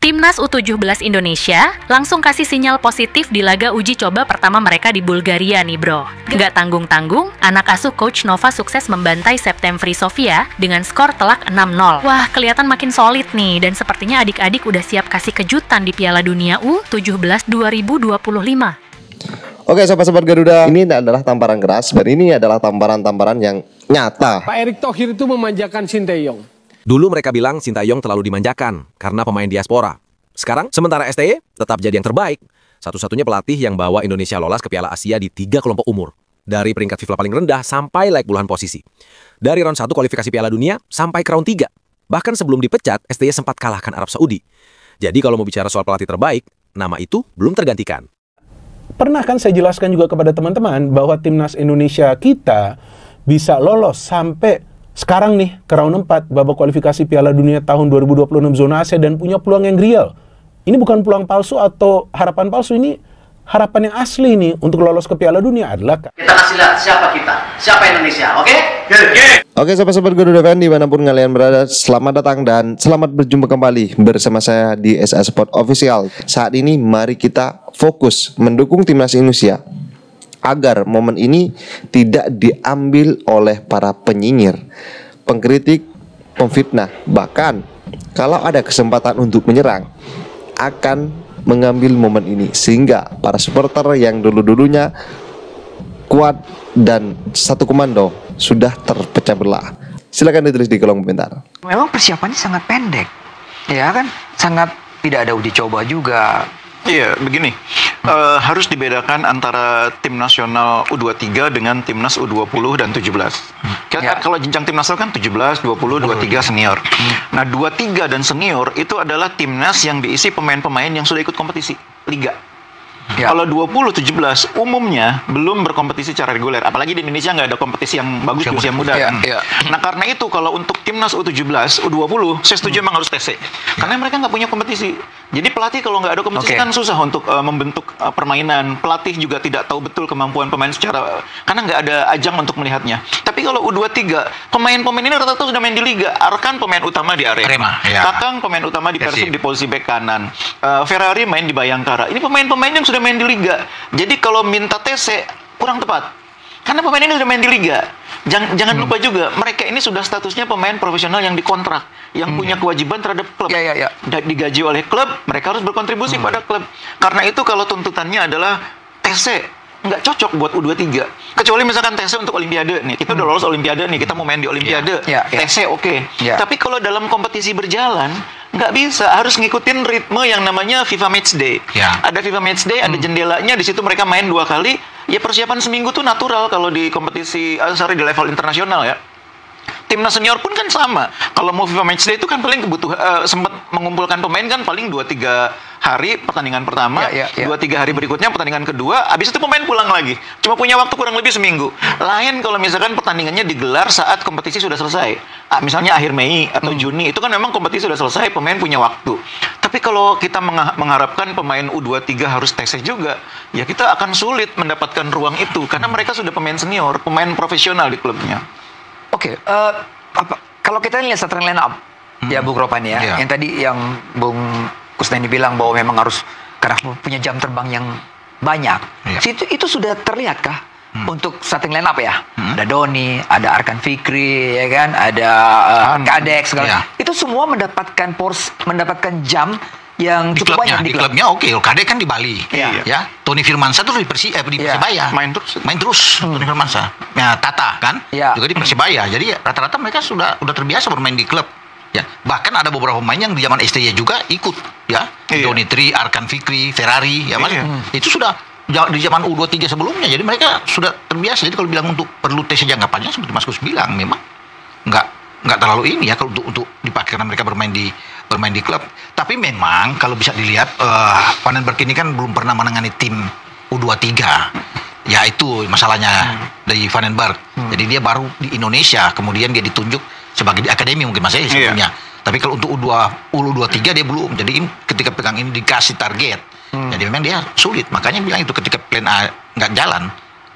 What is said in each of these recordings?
Timnas U17 Indonesia langsung kasih sinyal positif di laga uji coba pertama mereka di Bulgaria nih bro. Gak tanggung-tanggung, anak asuh Coach Nova sukses membantai Septemfri Sofia dengan skor telak 6-0. Wah, kelihatan makin solid nih, dan sepertinya adik-adik udah siap kasih kejutan di Piala Dunia U17 2025. Oke sobat-sobat Garuda, ini adalah tamparan keras dan ini adalah tamparan-tamparan yang nyata. Pak Erick Thohir itu memanjakan Sinteyong. Dulu mereka bilang Sintayong terlalu dimanjakan karena pemain diaspora. Sekarang, sementara STY tetap jadi yang terbaik. Satu-satunya pelatih yang bawa Indonesia lolos ke Piala Asia di 3 kelompok umur. Dari peringkat FIFA paling rendah sampai naik puluhan posisi. Dari round 1 kualifikasi Piala Dunia sampai ke round 3. Bahkan sebelum dipecat, STY sempat kalahkan Arab Saudi. Jadi kalau mau bicara soal pelatih terbaik, nama itu belum tergantikan. Pernah kan saya jelaskan juga kepada teman-teman bahwa timnas Indonesia kita bisa lolos sampai sekarang nih ke round 4 babak kualifikasi Piala Dunia tahun 2026 zona Asia dan punya peluang yang real. Ini bukan peluang palsu atau harapan palsu, ini harapan yang asli nih untuk lolos ke Piala Dunia adalah kita kasih lihat siapa kita, siapa Indonesia, oke? Oke sobat-sobat Garuda fan dimanapun kalian berada, selamat datang dan selamat berjumpa kembali bersama saya di SA Sport Official. Saat ini mari kita fokus mendukung timnas Indonesia agar momen ini tidak diambil oleh para penyinyir, pengkritik, pemfitnah. Bahkan kalau ada kesempatan untuk menyerang, akan mengambil momen ini sehingga para supporter yang dulu-dulunya kuat dan satu komando sudah terpecah belah. Silakan ditulis di kolom komentar. Memang persiapannya sangat pendek, ya kan? Sangat tidak ada uji coba juga. Iya, begini, harus dibedakan antara tim nasional U23 dengan timnas U20 dan 17. Ya. Kalau jenjang tim nasional kan 17, 20, 23 senior. Nah, 23 dan senior itu adalah timnas yang diisi pemain-pemain yang sudah ikut kompetisi liga. Ya. Kalau 20, 17 umumnya belum berkompetisi secara reguler. Apalagi di Indonesia nggak ada kompetisi yang bagus di usia muda. Ya, kan? ya. Nah karena itu kalau untuk timnas U17, U20, saya setuju memang harus TC. Karena mereka nggak punya kompetisi. Jadi pelatih kalau nggak ada kompetisi kan susah untuk membentuk permainan. Pelatih juga tidak tahu betul kemampuan pemain secara karena nggak ada ajang untuk melihatnya. Tapi kalau U23, pemain-pemain ini rata-rata sudah main di liga. Arkan pemain utama di Arema. Ya. Kakang pemain utama di Persib di posisi bek kanan. Ferrari main di Bayangkara. Ini pemain-pemain yang sudah main di liga. Jadi kalau minta TC kurang tepat. Karena pemain ini sudah main di liga. Jangan lupa juga, mereka ini sudah statusnya pemain profesional yang dikontrak, yang punya kewajiban terhadap klub. Digaji oleh klub, mereka harus berkontribusi pada klub. Karena itu kalau tuntutannya adalah TC, nggak cocok buat U23. Kecuali misalkan TC untuk Olimpiade nih, kita udah lolos Olimpiade nih, kita mau main di Olimpiade, TC oke. Tapi kalau dalam kompetisi berjalan, nggak bisa, harus ngikutin ritme yang namanya FIFA Matchday. Ada FIFA Matchday, ada jendelanya, di situ mereka main 2 kali. Ya persiapan seminggu tuh natural kalau di kompetisi, di level internasional ya. Timnas senior pun kan sama. Kalau mau FIFA Matchday itu kan paling sempat mengumpulkan pemain kan paling 2-3 hari pertandingan pertama, 2-3 hari berikutnya pertandingan kedua, habis itu pemain pulang lagi. Cuma punya waktu kurang lebih seminggu. Lain kalau misalkan pertandingannya digelar saat kompetisi sudah selesai. Misalnya akhir Mei atau Juni, itu kan memang kompetisi sudah selesai, pemain punya waktu. Tapi kalau kita mengharapkan pemain U23 harus TC juga, ya kita akan sulit mendapatkan ruang itu karena mereka sudah pemain senior, pemain profesional di klubnya. Oke, kalau kita lihat starting line up, ya Bung Ropan ya, yang tadi yang Bung Kusnandi bilang bahwa memang harus karena punya jam terbang yang banyak. Itu sudah terlihat kah untuk starting line up ya? Ada Doni, ada Arkan Fikri, ya kan, ada Kadek segala. Itu semua mendapatkan jam yang cukup banyak di klubnya. Oke, Kadek kan di Bali. Ya, Tony Firmansyah tuh di Persibaya. Main terus Tony Firmansyah. Ya, Tata kan juga di Persibaya. Jadi rata-rata mereka sudah terbiasa bermain di klub. Ya, bahkan ada beberapa pemain yang di zaman STY juga ikut ya. Doni Tri, Arkan Fikri, Ferrari ya Mas. Itu sudah di zaman U23 sebelumnya. Jadi mereka sudah terbiasa. Jadi kalau bilang untuk perlu tes jangka panjang seperti Mas Kus bilang memang nggak terlalu ini ya kalau untuk dipakai karena mereka bermain di klub. Tapi memang kalau bisa dilihat Vandenberg ini kan belum pernah menangani tim U23. Ya itu masalahnya dari Vandenberg. Jadi dia baru di Indonesia, kemudian dia ditunjuk sebagai di akademi mungkin Mas sebelumnya. Tapi kalau untuk U23 dia belum. Jadi ketika pegang ini dikasih target. Jadi memang dia sulit. Makanya bilang itu ketika plan A nggak jalan,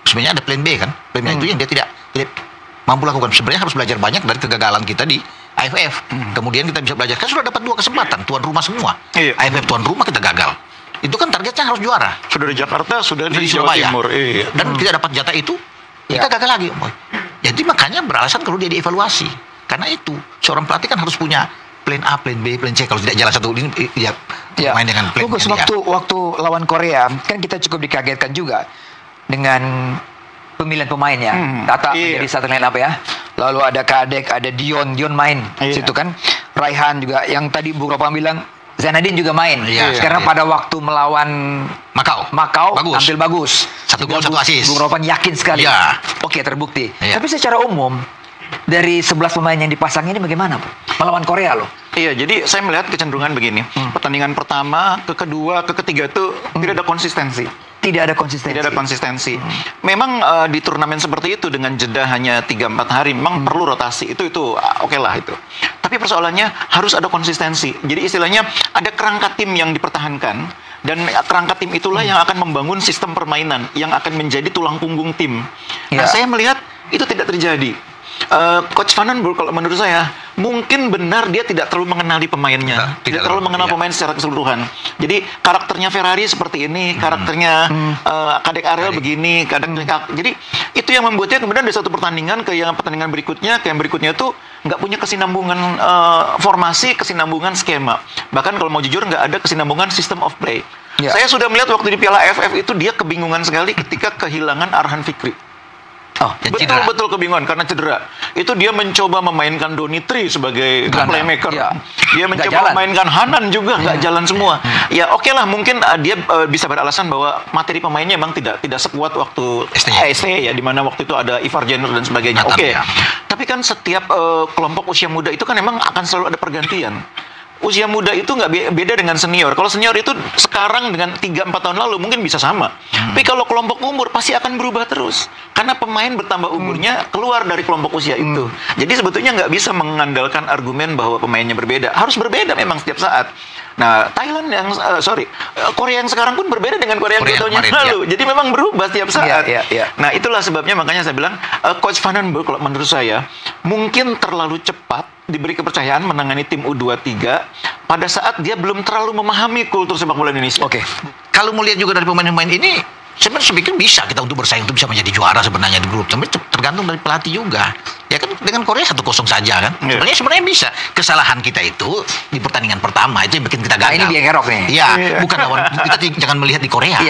sebenarnya ada plan B kan. Plan B itu yang dia tidak mampu lakukan. Sebenarnya harus belajar banyak dari kegagalan kita di AFF. Kemudian kita bisa belajar. Kan sudah dapat 2 kesempatan, tuan rumah semua. AFF tuan rumah kita gagal. Itu kan targetnya harus juara. Sudah di Jakarta, sudah di Jawa Surabaya. Timur. Dan tidak dapat jatah itu, kita gagal lagi. Jadi makanya beralasan kalau dia dievaluasi. Karena itu, seorang pelatih kan harus punya plan A, plan B, plan C. Kalau tidak jalan satu ini, main dengan plan Bagus, waktu lawan Korea, kan kita cukup dikagetkan juga dengan pemilihan pemainnya. Tata menjadi starting line up ya. Lalu ada Kadek, ada Dion main situ kan. Raihan juga, yang tadi Bu Ropang bilang Zainadin juga main. Sekarang pada waktu melawan Makau tampil bagus. 1 gol 1 assist. Bu Ropang yakin sekali. Oke, terbukti. Tapi secara umum dari 11 pemain yang dipasang ini bagaimana, Bu? Melawan Korea loh. Iya, jadi saya melihat kecenderungan begini. Pertandingan pertama, kedua, ketiga itu tidak ada konsistensi. Tidak ada konsistensi. Memang di turnamen seperti itu dengan jeda hanya 3-4 hari memang perlu rotasi. Itu oke lah itu. Tapi persoalannya harus ada konsistensi. Jadi istilahnya ada kerangka tim yang dipertahankan dan kerangka tim itulah yang akan membangun sistem permainan yang akan menjadi tulang punggung tim. Nah, saya melihat itu tidak terjadi. Coach Van den Broek kalau menurut saya mungkin benar dia tidak terlalu mengenali pemainnya, tidak terlalu mengenal pemain secara keseluruhan. Jadi karakternya Ferrari seperti ini, karakternya Kadek Ariel begini, jadi itu yang membuatnya kemudian dari satu pertandingan ke yang pertandingan berikutnya ke yang berikutnya tuh nggak punya kesinambungan formasi, kesinambungan skema. Bahkan kalau mau jujur nggak ada kesinambungan system of play. Saya sudah melihat waktu di Piala AFF itu dia kebingungan sekali ketika kehilangan Arhan Fikri. Betul kebingungan karena cedera. Itu dia mencoba memainkan Donitri sebagai playmaker. Dia mencoba memainkan Hanan juga nggak jalan semua. Ya oke lah, mungkin dia bisa beralasan bahwa materi pemainnya memang tidak sekuat waktu ST ya, di mana waktu itu ada Ivar Jenner dan sebagainya. Tapi kan setiap kelompok usia muda itu kan memang akan selalu ada pergantian. Usia muda itu nggak beda dengan senior. Kalau senior itu sekarang dengan 3-4 tahun lalu mungkin bisa sama. Tapi kalau kelompok umur pasti akan berubah terus. Karena pemain bertambah umurnya keluar dari kelompok usia itu. Jadi sebetulnya nggak bisa mengandalkan argumen bahwa pemainnya berbeda. Harus berbeda memang setiap saat. Nah, Thailand Korea yang sekarang pun berbeda dengan Korea yang 2 tahun yang lalu. Jadi memang berubah setiap saat. Nah, itulah sebabnya makanya saya bilang Coach Van den Broek kalau menurut saya mungkin terlalu cepat diberi kepercayaan menangani tim U23 pada saat dia belum terlalu memahami kultur sepak bola Indonesia. Kalau melihat juga dari pemain-pemain ini, sebenarnya saya pikir bisa kita untuk bersaing untuk bisa menjadi juara sebenarnya di grup. Tapi tergantung dari pelatih juga. Ya kan dengan Korea 1-0 saja kan. Sebenarnya bisa. Kesalahan kita itu di pertandingan pertama itu yang bikin kita gagal. Ini dia ngerok nih. Bukan lawan kita jangan melihat di Korea.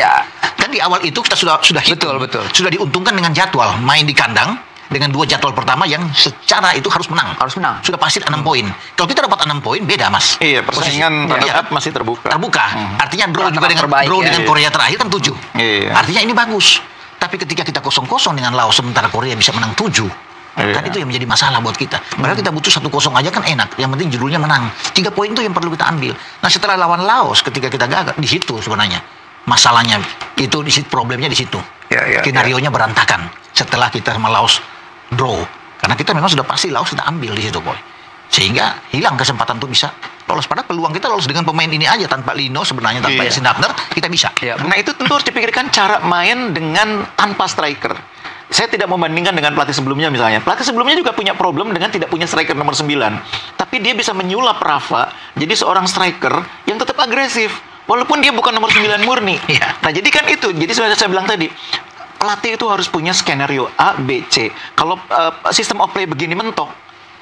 Kan di awal itu kita sudah hitung. Betul. Sudah diuntungkan dengan jadwal main di kandang. Dengan 2 jadwal pertama yang secara itu harus menang. Sudah pasti 6 poin. Kalau kita dapat 6 poin beda, Mas. Persaingan masih terbuka. Artinya draw juga dengan Korea terakhir kan 7. Artinya ini bagus. Tapi ketika kita 0-0 dengan Laos sementara Korea bisa menang 7. Kan itu yang menjadi masalah buat kita. Padahal kita butuh 1-0 aja kan enak. Yang penting judulnya menang. 3 poin itu yang perlu kita ambil. Nah, setelah lawan Laos ketika kita gagal di situ sebenarnya masalahnya itu di situ, problemnya di situ. Skenarionya berantakan setelah kita sama Laos draw, karena kita memang sudah pasti Laos sudah ambil di situ, boy, sehingga hilang kesempatan untuk bisa lolos. Padahal peluang kita lolos dengan pemain ini aja tanpa Lino sebenarnya, tanpa Yasin Hafner kita bisa. Nah itu tentu harus dipikirkan cara main dengan tanpa striker. Saya tidak membandingkan dengan pelatih sebelumnya misalnya. Pelatih sebelumnya juga punya problem dengan tidak punya striker nomor 9. Tapi dia bisa menyulap Rafa jadi seorang striker yang tetap agresif walaupun dia bukan nomor 9 murni. Nah jadi kan itu. Jadi sebenarnya saya bilang tadi, pelatih itu harus punya skenario A, B, C. Kalau sistem of play begini mentok,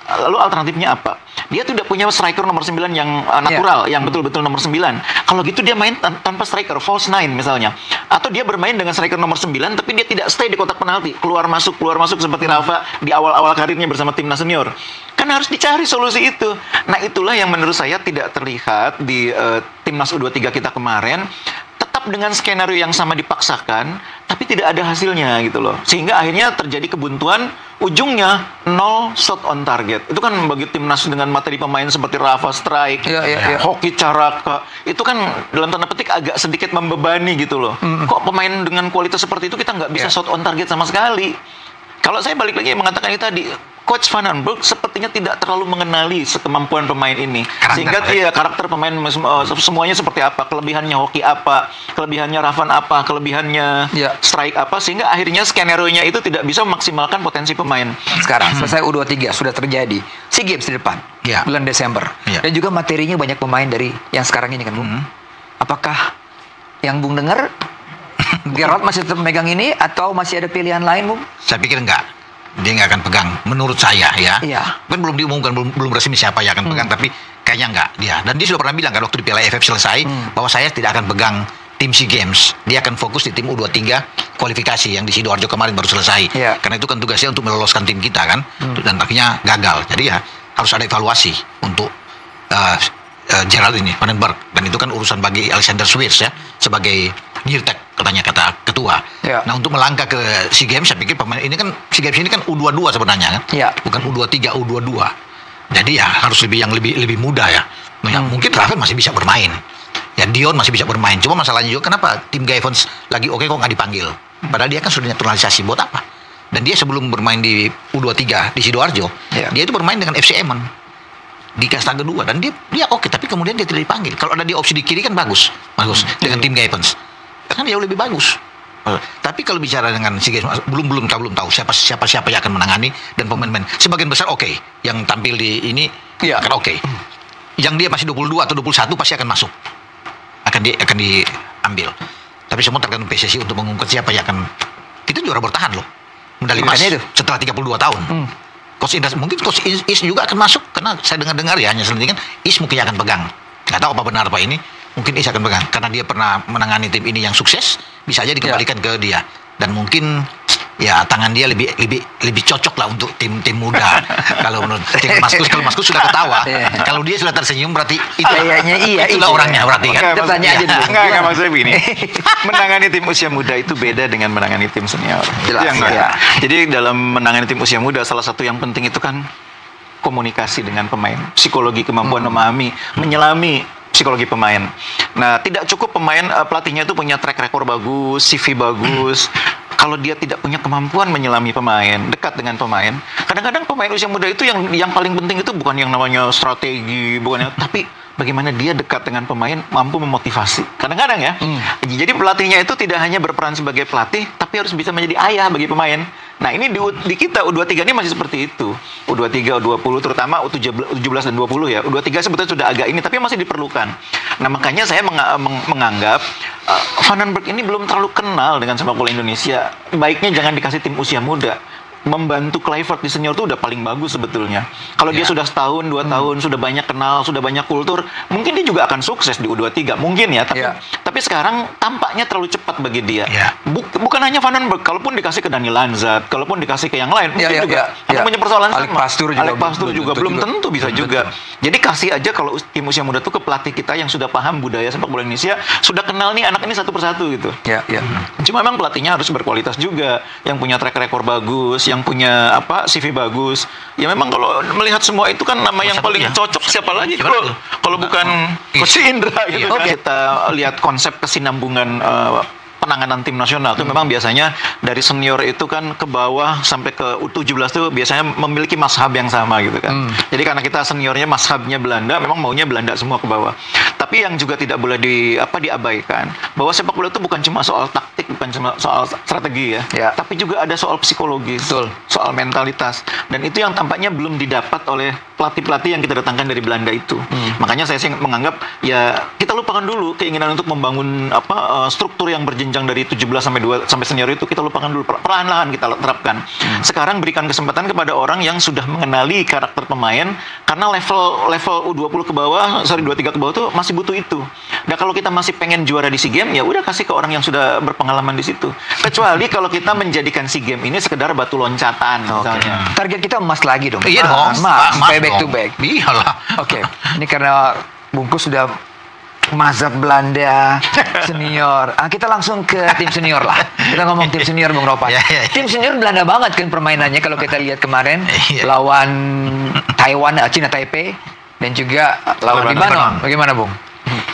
lalu alternatifnya apa? Dia tidak punya striker nomor 9 yang natural, yang betul-betul nomor 9. Kalau gitu dia main tanpa striker, false 9 misalnya. Atau dia bermain dengan striker nomor 9, tapi dia tidak stay di kotak penalti. Keluar masuk seperti Rafa di awal-awal karirnya bersama timnas senior. Kan harus dicari solusi itu. Nah itulah yang menurut saya tidak terlihat di timnas U23 kita kemarin. Dengan skenario yang sama dipaksakan, tapi tidak ada hasilnya gitu loh. Sehingga akhirnya terjadi kebuntuan, ujungnya 0 shot on target. Itu kan bagi timnas dengan materi pemain seperti Rafa Strike, Hoki Caraka, itu kan dalam tanda petik agak sedikit membebani gitu loh. Kok pemain dengan kualitas seperti itu kita nggak bisa shot on target sama sekali? Kalau saya balik lagi mengatakan itu tadi, Coach Van den Berg sepertinya tidak terlalu mengenali kemampuan pemain ini. Sehingga karakter pemain semuanya seperti apa, kelebihannya hoki apa, kelebihannya Ravan apa, kelebihannya strike apa, sehingga akhirnya skenario-nya itu tidak bisa memaksimalkan potensi pemain. Sekarang selesai U23 sudah terjadi SEA Games di depan bulan Desember. Dan juga materinya banyak pemain dari yang sekarang ini kan, Bung. Apakah yang Bung dengar Gerrard masih tetap megang ini atau masih ada pilihan lain, Bung? Saya pikir enggak. Dia nggak akan pegang, menurut saya ya. Kan belum diumumkan, belum resmi siapa yang akan pegang, tapi kayaknya enggak dia. Dan dia sudah pernah bilang kan waktu di Piala AFF selesai bahwa saya tidak akan pegang tim SEA Games. Dia akan fokus di tim U23 kualifikasi yang di Sidoarjo kemarin baru selesai. Karena itu kan tugasnya untuk meloloskan tim kita kan. Dan akhirnya gagal. Jadi ya harus ada evaluasi untuk Gerrard ini, Van den Berg. Dan itu kan urusan bagi Alexander Swiers ya sebagai Nirtek katanya kata ketua. Nah untuk melangkah ke SEA Games saya pikir pemain ini kan SEA Games ini kan U22 sebenarnya kan. Bukan U23, U22. Jadi ya harus lebih muda ya. Mungkin Raven masih bisa bermain. Ya Dion masih bisa bermain. Cuma masalahnya juga kenapa tim Guy Evans lagi oke kok nggak dipanggil. Padahal dia kan sudah naturalisasi buat apa? Dan dia sebelum bermain di U23 di Sidoarjo, dia itu bermain dengan FC Emmen di kasta kedua dan dia oke, tapi kemudian dia tidak dipanggil. Kalau ada dia opsi di kiri kan bagus dengan tim Guy Evans. Kan jauh lebih bagus. Tapi kalau bicara dengan SEA Games belum tahu siapa yang akan menangani dan pemain-pemain sebagian besar oke. Yang tampil di ini akan oke. Yang dia masih 22 atau 21 pasti akan masuk. Akan diambil. Tapi semua tergantung PSSI untuk mengumumkan siapa yang akan. Kita juara bertahan loh. Medali emas setelah 32 tahun. Coach Indra mungkin Coach Is juga akan masuk karena saya dengar ya hanya selentingan Is mungkin akan pegang. Nggak tahu apa benar apa ini. Mungkin Is akan pegang karena dia pernah menangani tim ini yang sukses, bisa aja dikembalikan ke dia. Dan mungkin ya tangan dia lebih cocok lah untuk tim muda. Kalau menurut tim Maskus, kalau Maskus sudah ketawa, kalau dia sudah tersenyum berarti itulah orangnya berarti kan. Tanya aja dulu. Enggak maksudnya begini. Menangani tim usia muda itu beda dengan menangani tim senior. Jelas. Jadi dalam menangani tim usia muda salah satu yang penting itu kan komunikasi dengan pemain, psikologi, kemampuan memahami, menyelami psikologi pemain. Nah, tidak cukup pemain pelatihnya itu punya track record bagus, CV bagus. Kalau dia tidak punya kemampuan menyelami pemain, dekat dengan pemain. Kadang-kadang pemain usia muda itu yang paling penting itu bukan yang namanya strategi, tapi bagaimana dia dekat dengan pemain, mampu memotivasi. Kadang-kadang ya. Jadi pelatihnya itu tidak hanya berperan sebagai pelatih, tapi harus bisa menjadi ayah bagi pemain. Nah, ini di kita U23 ini masih seperti itu. U23, U20 terutama U17 dan 20 ya. U23 sebetulnya sudah agak ini tapi masih diperlukan. Nah, makanya saya menganggap Van den Berg ini belum terlalu kenal dengan sepak bola Indonesia. Baiknya jangan dikasih tim usia muda. Membantu Kluivert di senior itu udah paling bagus sebetulnya. Kalau dia sudah setahun, 2 tahun, sudah banyak kenal, sudah banyak kultur, mungkin dia juga akan sukses di U23. Mungkin ya, tapi sekarang tampaknya terlalu cepat bagi dia. Bukan hanya Van den Berg, kalaupun dikasih ke Dani Lanzat, kalaupun dikasih ke yang lain, mungkin juga punya persoalan sama. Alec Pastur juga belum tentu bisa juga. Jadi kasih aja kalau tim usia muda itu ke pelatih kita yang sudah paham budaya sepak bola Indonesia, sudah kenal nih anak ini satu persatu gitu. Cuma memang pelatihnya harus berkualitas juga, yang punya track record bagus, yang punya CV bagus. Ya memang kalau melihat semua itu kan nama yang paling cocok siapa lagi kalau bukan Coach Indra gitu kan. Kita lihat konsep kesinambungan penanganan tim nasional itu memang biasanya dari senior itu kan ke bawah sampai ke U17 itu biasanya memiliki mazhab yang sama gitu kan. Jadi karena kita seniornya mazhabnya Belanda, memang maunya Belanda semua ke bawah. Tapi yang juga tidak boleh diabaikan bahwa sepak bola itu bukan cuma soal taktik, bukan cuma soal strategi ya. Tapi juga ada soal psikologis, soal mentalitas. Dan itu yang tampaknya belum didapat oleh pelatih-pelatih yang kita datangkan dari Belanda itu. Makanya saya sih menganggap ya kita lupakan dulu keinginan untuk membangun struktur yang berjenjang dari 17 sampai senior itu kita lupakan dulu, perlahan-lahan kita terapkan. Sekarang berikan kesempatan kepada orang yang sudah mengenali karakter pemain karena level U20 ke bawah, 23 ke bawah itu masih butuh itu. Nah, kalau kita masih pengen juara di SEA Games ya udah kasih ke orang yang sudah berpengalaman di situ. Kecuali kalau kita menjadikan SEA Games ini sekedar batu loncatan misalnya. Target kita emas lagi dong. Iya dong. Emas back to back. Iyalah. Oke. Ini karena Bungkus sudah mazhab Belanda senior. Kita langsung ke tim senior lah. Kita ngomong tim senior Bung Ropan. Tim senior Belanda banget kan permainannya kalau kita lihat kemarin lawan Taiwan, Cina Taipei dan juga lawan Libanon. Bagaimana Bung?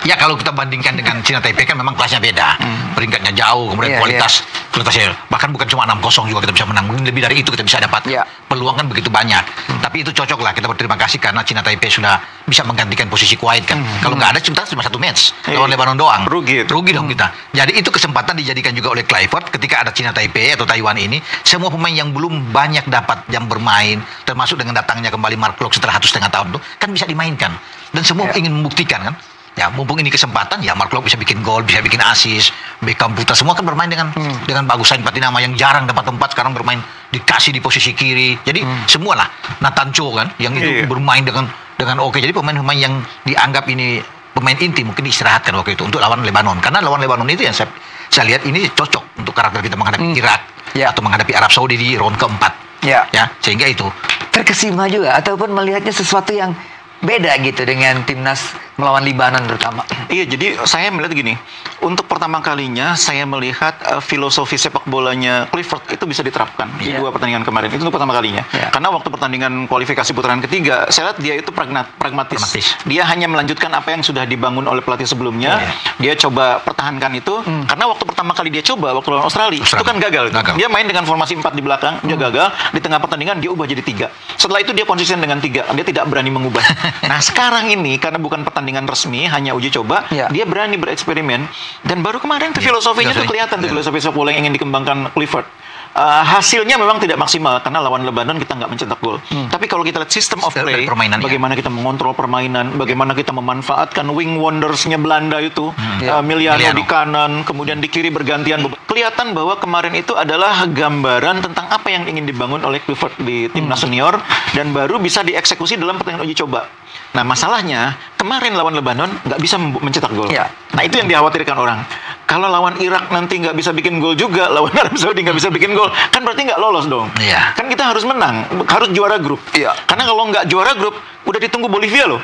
Ya kalau kita bandingkan dengan Cina Taipei kan memang kelasnya beda. Peringkatnya jauh, kemudian kualitasnya bahkan bukan cuma 6-0 juga kita bisa menang. Mungkin lebih dari itu kita bisa dapat. Peluang kan begitu banyak. Tapi itu cocok lah, kita berterima kasih karena Cina Taipei sudah bisa menggantikan posisi Kuwait kan. Kalau nggak ada cuma 1 match lawan Lebanon doang. Rugi dong kita. Jadi itu kesempatan dijadikan juga oleh Clifford ketika ada Cina Taipei atau Taiwan ini, semua pemain yang belum banyak dapat jam bermain, termasuk dengan datangnya kembali Mark Klok setelah 1,5 tahun itu kan bisa dimainkan. Dan semua ingin membuktikan kan. Ya mumpung ini kesempatan, ya Mark Klok bisa bikin gol, bisa bikin assist, Beckham Putra semua kan bermain dengan bagus. Sain Patinama yang jarang dapat tempat sekarang bermain dikasih di posisi kiri. Jadi semualah Nathan Cho kan yang itu bermain dengan oke. Jadi pemain-pemain yang dianggap ini pemain inti mungkin diistirahatkan waktu itu untuk lawan Lebanon. Karena lawan Lebanon itu yang saya lihat ini cocok untuk karakter kita menghadapi Irak atau menghadapi Arab Saudi di round keempat. Ya, sehingga itu terkesima juga ataupun melihatnya sesuatu yang beda gitu dengan timnas melawan Libanon terutama. Iya, jadi saya melihat gini, untuk pertama kalinya saya melihat filosofi sepak bolanya Clifford itu bisa diterapkan di 2 pertandingan kemarin. Itu untuk pertama kalinya. Karena waktu pertandingan kualifikasi putaran ketiga, saya lihat dia itu pragmatis. Dia hanya melanjutkan apa yang sudah dibangun oleh pelatih sebelumnya. Dia coba pertahankan itu. Karena waktu pertama kali dia coba waktu lawan Australia itu kan gagal. Dia main dengan formasi 4 di belakang, dia gagal. Di tengah pertandingan dia ubah jadi 3. Setelah itu dia konsisten dengan 3. Dia tidak berani mengubah. Nah, sekarang ini karena bukan pertandingan resmi, hanya uji coba, dia berani bereksperimen. Dan baru kemarin tuh filosofinya tuh kelihatan tuh filosofi sepak bola yang ingin dikembangkan Clifford. Hasilnya memang tidak maksimal karena lawan Lebanon kita nggak mencetak gol. Tapi kalau kita lihat system of play, bagaimana kita mengontrol permainan, bagaimana kita memanfaatkan wing wondersnya Belanda itu, Miliano di kanan, kemudian di kiri bergantian. Kelihatan bahwa kemarin itu adalah gambaran tentang apa yang ingin dibangun oleh Clifford di timnas senior dan baru bisa dieksekusi dalam pertandingan uji coba. Nah, masalahnya kemarin lawan Lebanon nggak bisa mencetak gol. Nah, itu yang dikhawatirkan orang. Kalau lawan Irak nanti nggak bisa bikin gol juga, lawan Arab Saudi nggak bisa bikin gol, kan berarti nggak lolos dong. Kan kita harus menang, harus juara grup. Karena kalau nggak juara grup, udah ditunggu Bolivia loh.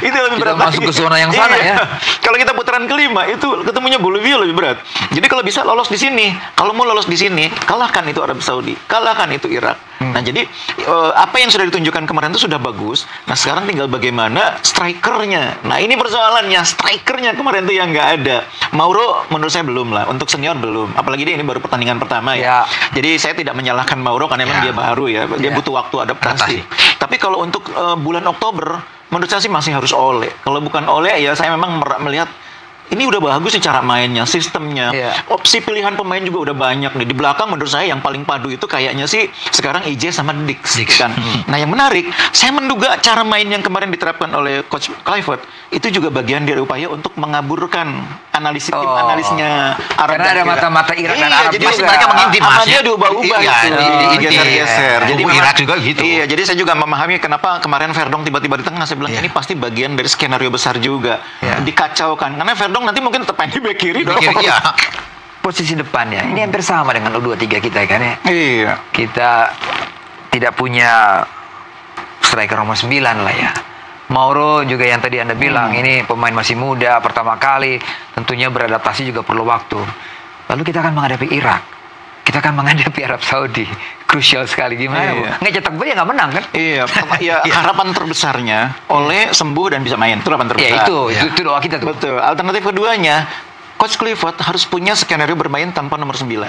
Itu lebih berat. Kita masuk ke zona yang sana ya. Kalau kita putaran kelima itu ketemunya Bolivia lebih berat. Jadi kalau bisa lolos di sini, kalau mau lolos di sini, kalahkan itu Arab Saudi, kalahkan itu Irak. Nah, jadi apa yang sudah ditunjukkan kemarin itu sudah bagus. Nah, sekarang tinggal bagaimana strikernya. Nah, ini persoalannya, strikernya kemarin itu yang nggak ada. Mauro menurut saya belum lah, untuk senior belum. Apalagi dia ini baru pertandingan pertama ya. Jadi saya tidak menyalahkan Mauro karena memang dia baru ya. Dia butuh waktu adaptasi. Tapi kalau untuk bulan Oktober, menurut saya sih masih harus Ole. Kalau bukan Ole ya saya memang melihat ini udah bagus sih cara mainnya, sistemnya. Opsi pilihan pemain juga udah banyak nih. Di belakang menurut saya yang paling padu itu kayaknya sih sekarang IJ sama Dix kan. Nah, yang menarik, saya menduga cara main yang kemarin diterapkan oleh Coach Clifford itu juga bagian dari upaya untuk mengaburkan analisnya Arab. Karena ada mata-mata Irak dan Arab. Jadi mereka mengintip dia diubah-ubah digeser-geser. Jadi Irak juga gitu. Iya, jadi saya juga memahami kenapa kemarin Verdong tiba-tiba di tengah. Saya bilang ini pasti bagian dari skenario besar juga. Dikacaukan. Karena Verdong nanti mungkin tepan di bek kiri dong. Posisi depannya ini hampir sama dengan U23 kita kan ya. Kita tidak punya striker nomor 9 lah ya. Mauro juga yang tadi Anda bilang ini pemain masih muda, pertama kali, tentunya beradaptasi juga perlu waktu. Lalu kita akan menghadapi Irak. Kita akan menghadapi Arab Saudi. Krusial sekali gimana? Nggak cetak gol ya nggak menang kan? Harapan terbesarnya Ole sembuh dan bisa main. Itu harapan terbesar. Itu doa kita tuh. Betul. Alternatif keduanya, Coach Clifford harus punya skenario bermain tanpa nomor 9.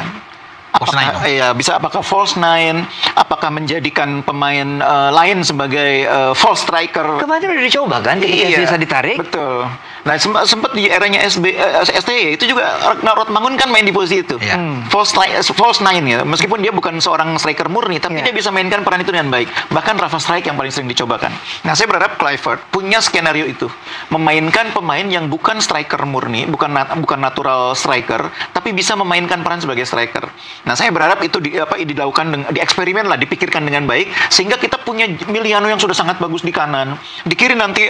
Apakah false nine, apakah menjadikan pemain lain sebagai false striker. Kemarin udah dicoba kan, bisa ditarik. Betul. Nah, sempat di eranya STY itu juga Ragnar Rotmangun kan main di posisi itu. False nine ya. Meskipun dia bukan seorang striker murni, tapi dia bisa mainkan peran itu dengan baik. Bahkan Rafa Strike yang paling sering dicobakan. Nah, saya berharap Clifford punya skenario itu, memainkan pemain yang bukan striker murni, bukan natural striker, tapi bisa memainkan peran sebagai striker. Nah, saya berharap itu dilakukan, dieksperimen lah, dipikirkan dengan baik, sehingga kita punya Miliano yang sudah sangat bagus di kanan. Di kiri nanti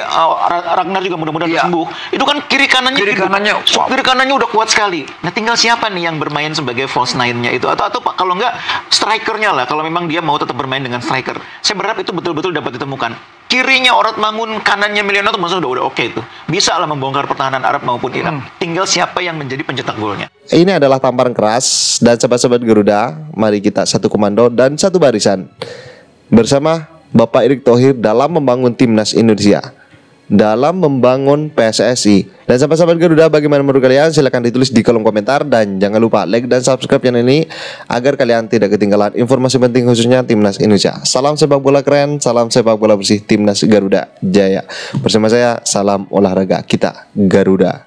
Ragnar juga mudah-mudahan sembuh. Itu kan kiri kanannya udah kuat sekali. Nah, tinggal siapa nih yang bermain sebagai false nine-nya itu, atau kalau enggak strikernya lah, kalau memang dia mau tetap bermain dengan striker. Saya berharap itu betul-betul dapat ditemukan. Kirinya Orad Mangun, kanannya Miliano itu maksudnya udah oke itu. Bisa lah membongkar pertahanan Arab maupun Irak. Tinggal siapa yang menjadi pencetak golnya. Ini adalah tamparan keras dan sahabat-sahabat Garuda, mari kita satu komando dan satu barisan bersama Bapak Erick Thohir dalam membangun timnas Indonesia. dalam membangun PSSI. Dan sahabat-sahabat Garuda, bagaimana menurut kalian? Silahkan ditulis di kolom komentar. Dan jangan lupa like dan subscribe channel ini agar kalian tidak ketinggalan informasi penting khususnya Timnas Indonesia. Salam sepak bola keren, salam sepak bola bersih Timnas Garuda Jaya. Bersama saya, salam olahraga kita Garuda.